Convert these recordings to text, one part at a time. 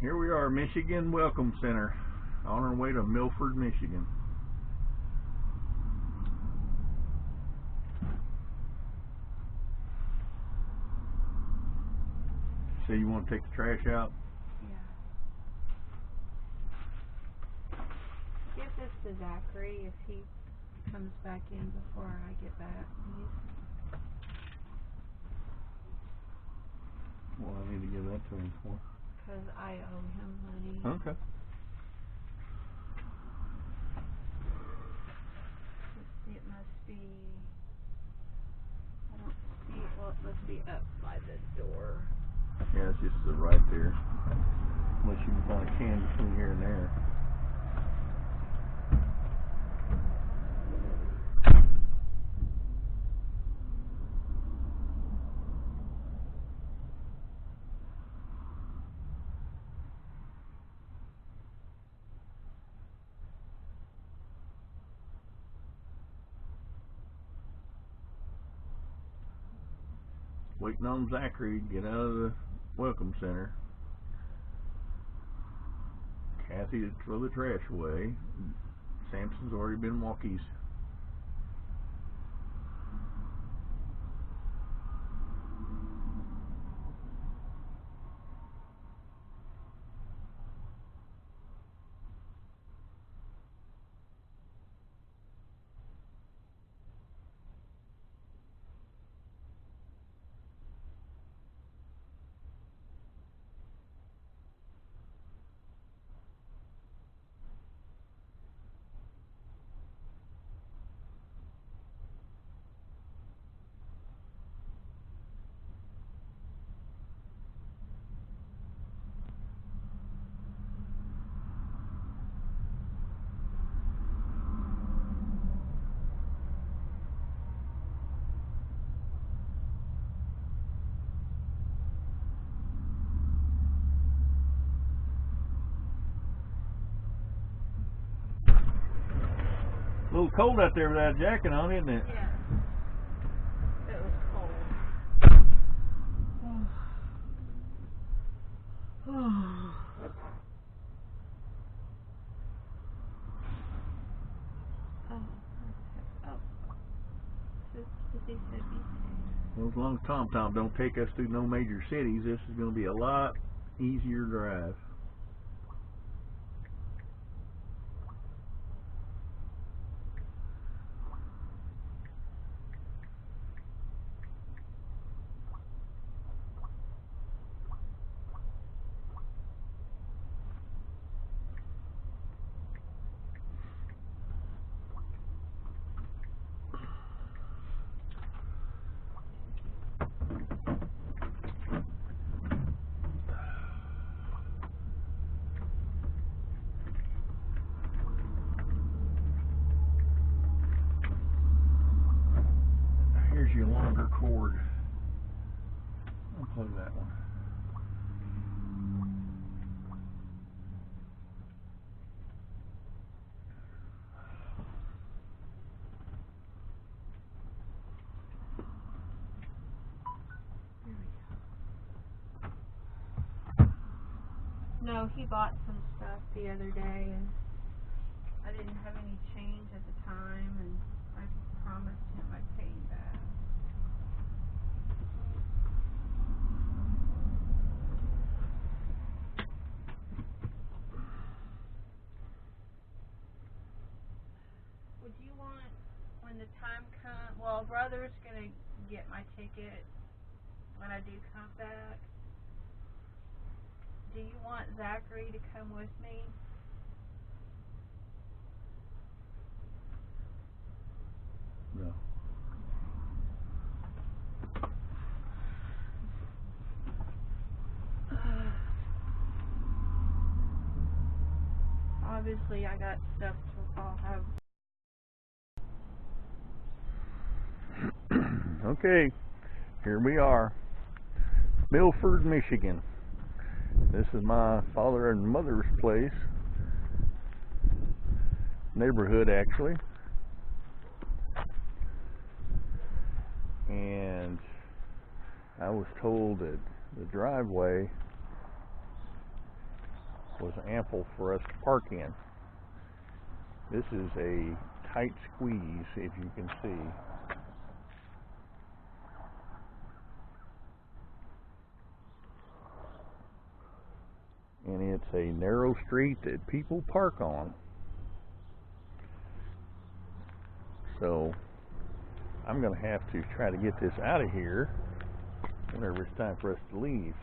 Here we are, Michigan Welcome Center, on our way to Milford, Michigan. So you want to take the trash out? Yeah. Give this to Zachary if he comes back in before I get back, please. Well, I need to give that to him for. Because I owe him money. Okay. It must be, I don't see it, well, it must be up by the door. Yeah, it's just right there. Unless you can find a can between here and there. Waiting on Zachary to get out of the Welcome Center. Kathy to throw the trash away. Samson's already been walkies. A little cold out there without a jacket on, isn't it? Yeah. It was cold. Well, as long as TomTom don't take us through no major cities, this is going to be a lot easier drive. Here's your longer cord. Unplug that one. No, he bought some stuff the other day, and I didn't have any change at the time, and I promised him I'd pay him back. Would you want, when the time comes, well, Brother's gonna get my ticket when I do come back. Do you want Zachary to come with me? No. Obviously, I got stuff to, I'll have. Okay, here we are. Milford, Michigan. This is my father and mother's place. Neighborhood, actually. And I was told that the driveway was ample for us to park in. This is a tight squeeze, if you can see. And it's a narrow street that people park on. So I'm going to have to try to get this out of here whenever it's time for us to leave.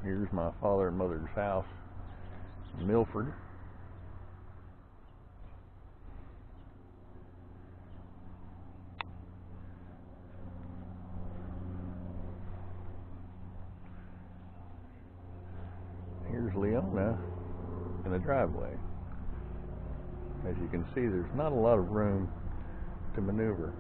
Here's my father and mother's house in Milford. Here's Leona in the driveway. As you can see, there's not a lot of room to maneuver.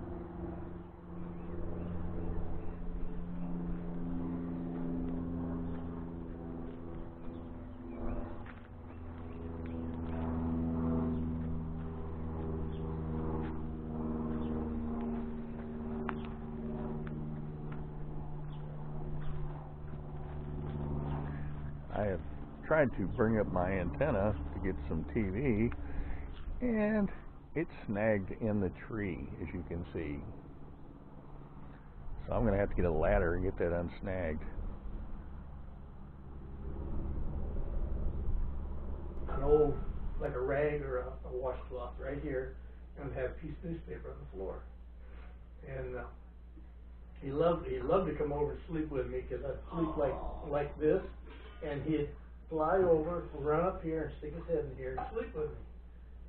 I have tried to bring up my antenna to get some TV, and it's snagged in the tree, as you can see. So I'm going to have to get a ladder and get that unsnagged. An old, like a rag or a washcloth right here, and have a piece of newspaper on the floor. And he loved to come over and sleep with me, because I'd sleep like this, and he'd fly over, run up here, and stick his head in here and sleep with me.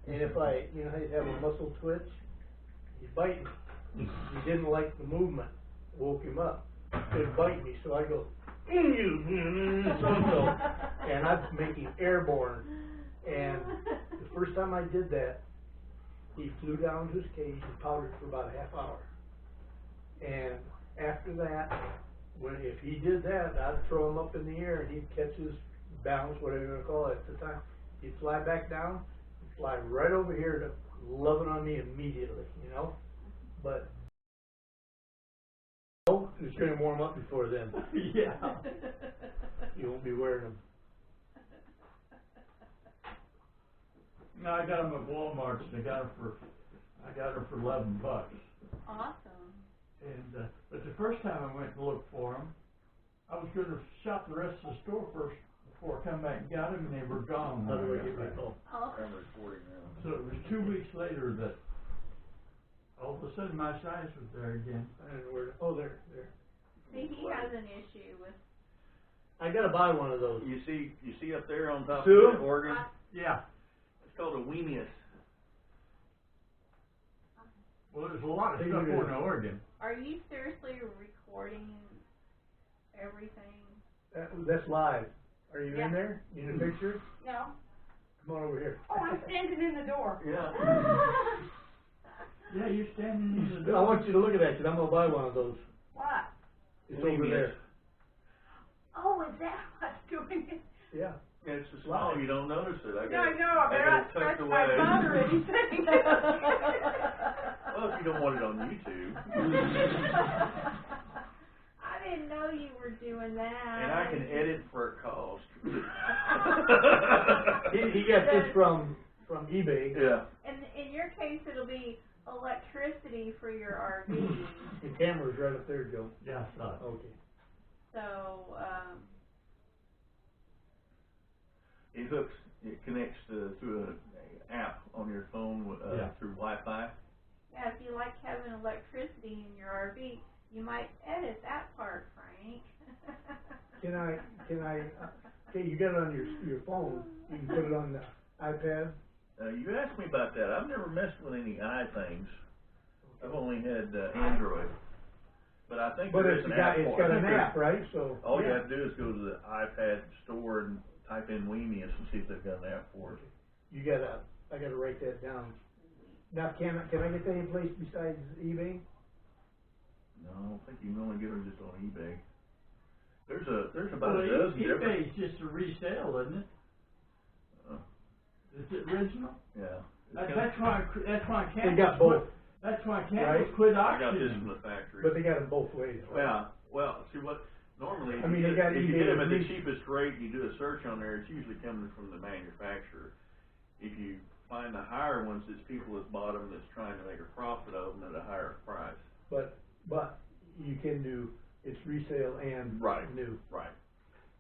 And if I, you know, he'd have a muscle twitch, he'd bite me. He didn't like the movement, woke him up. He'd bite me, so I go, and I'd make him airborne. And the first time I did that, he flew down to his cage and powdered for about a half hour. And after that, if he did that, I'd throw him up in the air and he'd catch his balance, whatever you want to call it at the time. He'd fly back down, fly right over here to love it on me immediately, you know. But it's going to warm up before then. Yeah. You won't be wearing them. No, I got them at Walmart, and I got them for $11. Awesome. And but the first time I went to look for them, I was going to shop the rest of the store first before I come back and got them, and they were gone. How do I get back home? Oh. I'm recording now. So it was 2 weeks later that all of a sudden my size was there again. I don't know where. Oh, there. See, he has an issue with. I gotta buy one of those. You see up there on top Sue? of the organ? Yeah. It's called a weenius. Well, there's a lot of stuff on the organ. Are you seriously recording everything? That's live. Are you Yeah. in there? You need a picture? No. Come on over here. Oh, I'm standing in the door. Yeah. Yeah, you're standing in the I door. want you to look at that, because I'm gonna buy one of those. What? It's over there. Oh, is that what's doing it? Yeah. It's so small you don't notice it. I know, but I tucked don't away. bother anything. Well, if you don't want it on YouTube. I didn't know you were doing that. And I can edit for a cost. He got this from eBay. Yeah. And in your case, it'll be electricity for your RV. The camera's right up there, Joe. Yeah, I saw it. Okay. So, It connects through an app on your phone through Wi-Fi. yeah, if you like having electricity in your RV, you might edit that part, Frank. Can I, okay, you got it on your phone. You can put it on the iPad. You asked me about that. I've never messed with any things. I've only had Android. But I think But it's got an app, right? So all you have to do is go to the iPad store and type in Weenius and see if they've got an app for it. I gotta write that down. Now, can I get that any place besides eBay? No, I don't think you can only get them just on eBay. There's about a dozen different. eBay's just a resale, isn't it? Is it original? Yeah. That's why They Campbell's got both. That's why Campbell's Right. quit I got this auctioning. from the factory. But they got them both ways. Right? Well, see what Normally, I mean, they got if you eBay get them at the release. cheapest rate, you do a search on there, it's usually coming from the manufacturer. If you find the higher ones, it's people that's bought them that's trying to make a profit of them at a higher price. But you can do, it's resale and new. Right.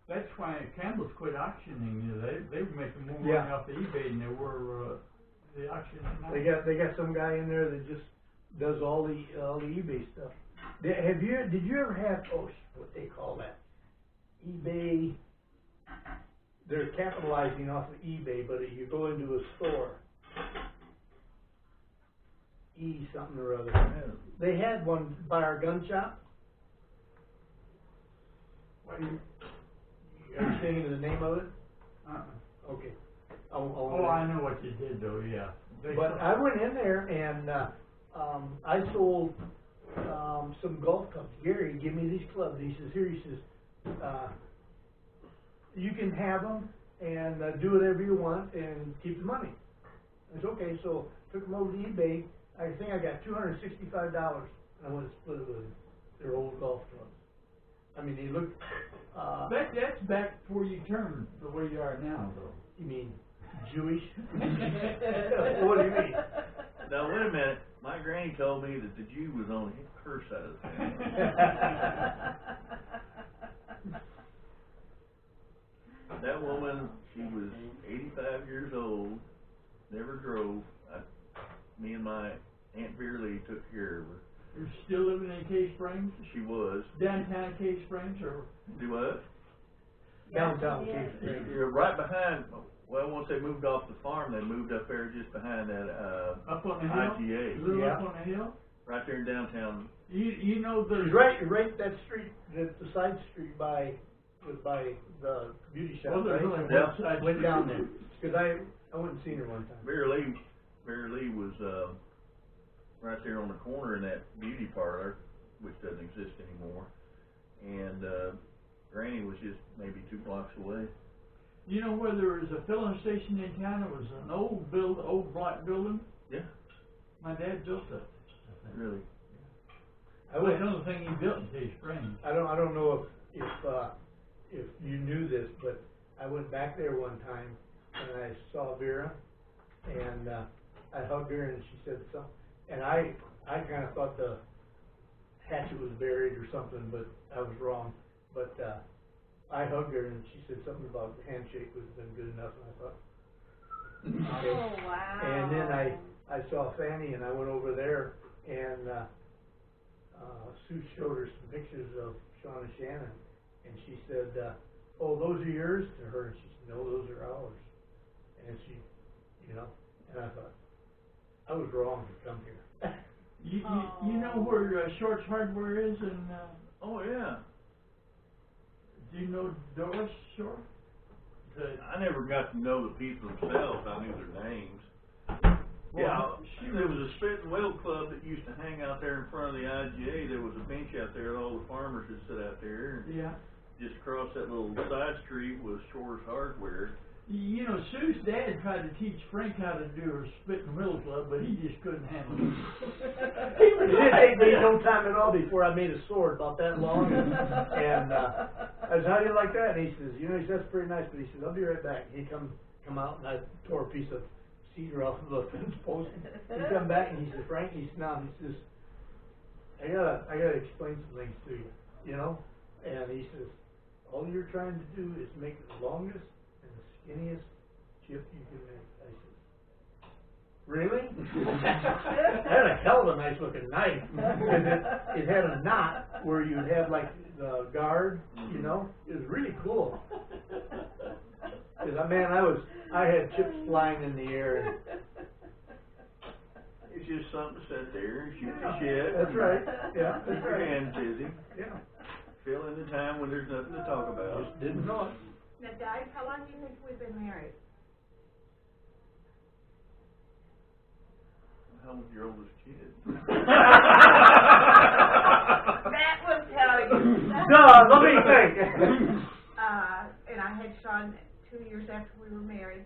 That's why Campbell's quit auctioning. They were making more Yeah. money off the eBay than they were the auction. They got some guy in there that just does all the eBay stuff. Did you ever have, what they call that? eBay, they're capitalizing off of eBay, but if you go into a store, something or other. They had one by our gun shop. Are you thinking of the name of it? Okay. I know what you did though, yeah. But I went in there and I sold some golf clubs. Gary, give me these clubs. He says, here, you can have them and do whatever you want and keep the money. I said, okay, so took them over to eBay. I think I got $265 and I went to split it with them. They're old golf clubs. I mean, they look, that's back before you turned the way you are now though. You mean Jewish? What do you mean? Now, wait a minute. My granny told me that the Jew was on her side of the family. That woman, she was 85 years old, never drove. Me and my Aunt Beerley took care of her. You're still living in Cave Springs? She was. Downtown Cave Springs or? Do what? Downtown Cave Springs. You're right behind, well, once they moved off the farm, they moved up there just behind that, up on the hill? IGA. A little up on the hill? Right there in downtown. You know there's... Right that street, the side street by the beauty shop, well, there's right? only one side Went street. down there. Cause I went and seen her one time. Mary Lee was, right there on the corner in that beauty parlor, which doesn't exist anymore. And, Granny was just maybe 2 blocks away. You know where there was a filling station in town? It was an old block building. Yeah. My dad built that. Really? That was another thing he built in Cave Springs. I don't know if you knew this, but I went back there one time and I saw Vera and I hugged her and she said something, and I kind of thought the hatchet was buried or something, but I was wrong. But I hugged her and she said something about the handshake was been good enough, and I thought, okay. Oh, wow. And then I saw Fanny and I went over there and Sue showed her some pictures of Sean and Shannon, and she said, oh, those are yours? To her, and she said, no, those are ours. And she, and I thought, I was wrong to come here. You know where Shorts Hardware is in, Oh, yeah. do you know Doris Short? I never got to know the people themselves. I knew their names. Well, there was a spit and weld club that used to hang out there in front of the IGA. There was a bench out there that all the farmers would sit out there. And yeah. just across that little side street was Shores Hardware. You know, Sue's dad tried to teach Frank how to do a spit and wheel club, but he just couldn't handle it. It didn't take me no time at all before I made a sword about that long. And I said, how do you like that? And he says, he says, that's pretty nice, but he says, I'll be right back. And he come out and I tore a piece of cedar off of the fence post. He come back and he says, Frank, he says, I gotta explain some things to you, And he says, all you're trying to do is make it the longest and the skinniest chip you can make. I said, really? I had a hell of a nice looking knife. It had a knot where you'd have like the guard, It was really cool. Cause I had chips flying in the air. It's just something to sit there and shoot the shit. That's right. Yeah, Keep that's your right. hands busy. Yeah. Fill in the time when there's nothing to talk about. Just didn't know it. Now, Dad, how long do you think we've been married? How old's your oldest kid? That will tell you. No, let me think. And I had Sean 2 years after we were married.